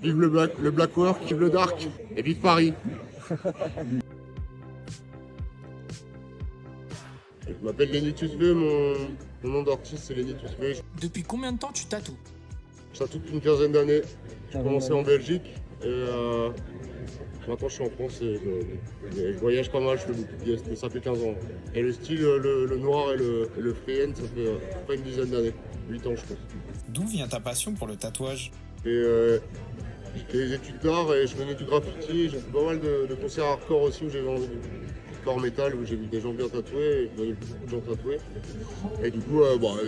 Vive le black work, vive le dark, et vive Paris. Je m'appelle Lenitus V, mon nom d'artiste c'est Lenitus V. Depuis combien de temps tu tatoues? Je tatoue depuis une quinzaine d'années. J'ai commencé en Belgique et maintenant je suis en France et je voyage pas mal, je fais beaucoup de pièces, mais ça fait 15 ans. Et le style, le noir et le freehand, ça fait pas une dizaine d'années, 8 ans je pense. D'où vient ta passion pour le tatouage? Et j'ai fait des études d'art et je faisais du graffiti. J'ai fait pas mal de concerts hardcore aussi où j'ai vendu du corps métal, où j'ai vu des gens bien tatoués, et je voyais beaucoup de gens tatoués. Et du coup,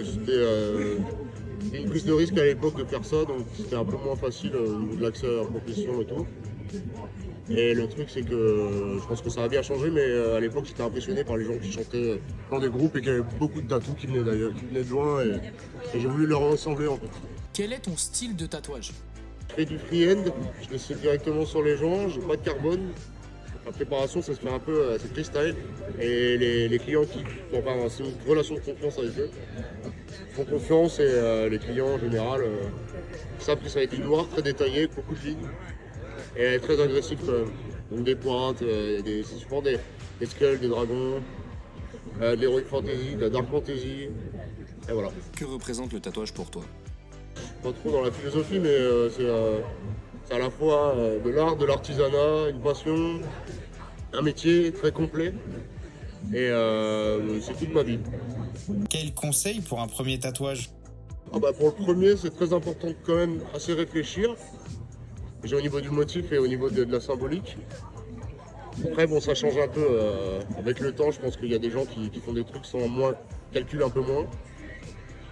c'était une prise de risque à l'époque de faire ça, donc c'était un peu moins facile au niveau de l'accès à la profession et tout. Et le truc, c'est que je pense que ça a bien changé, mais à l'époque, j'étais impressionné par les gens qui chantaient dans des groupes et qui avaient beaucoup de tatous qui venaient d'ailleurs, qui venaient de loin, et j'ai voulu leur ressembler en fait. Quel est ton style de tatouage? Je fais du freehand, je dessine directement sur les gens, j'ai pas de carbone. La préparation, ça se fait un peu, c'est freestyle. Et les clients c'est une relation de confiance avec eux. Ils font confiance et les clients en général savent que ça va être du noir très détaillé, avec beaucoup de lignes. Et très agressif quand même. Donc des pointes, c'est souvent des skulls, des dragons, de l'heroic fantasy, de la dark fantasy. Et voilà. Que représente le tatouage pour toi? Pas trop dans la philosophie, mais c'est à la fois de l'art, de l'artisanat, une passion, un métier très complet. Et c'est toute ma vie. Quel conseil pour un premier tatouage? Pour le premier, c'est très important de quand même assez réfléchir. Déjà au niveau du motif et au niveau de la symbolique. Après, bon, ça change un peu avec le temps. Je pense qu'il y a des gens qui font des trucs sans moins, calculent un peu moins.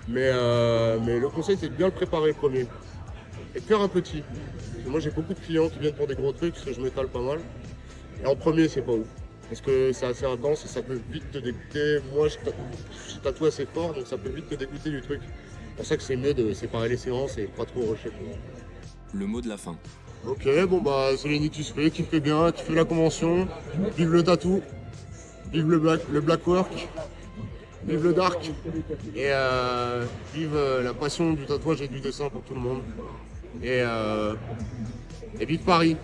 Mais le conseil, c'est de bien le préparer le premier. Et de faire un petit. Parce que moi, j'ai beaucoup de clients qui viennent pour des gros trucs, parce que je m'étale pas mal. Et en premier, c'est pas ouf. Parce que c'est assez intense et ça peut vite te dégoûter. Moi, je tatoue assez fort, donc ça peut vite te dégoûter du truc. C'est pour ça que c'est mieux de séparer les séances et pas trop rusher. Le mot de la fin. Ok, bon bah c'est Lenitus V qui fait bien, qui fait la convention. Vive le tatou, vive le black work, vive le dark. Et vive la passion du tatouage et du dessin pour tout le monde. Et vive Paris.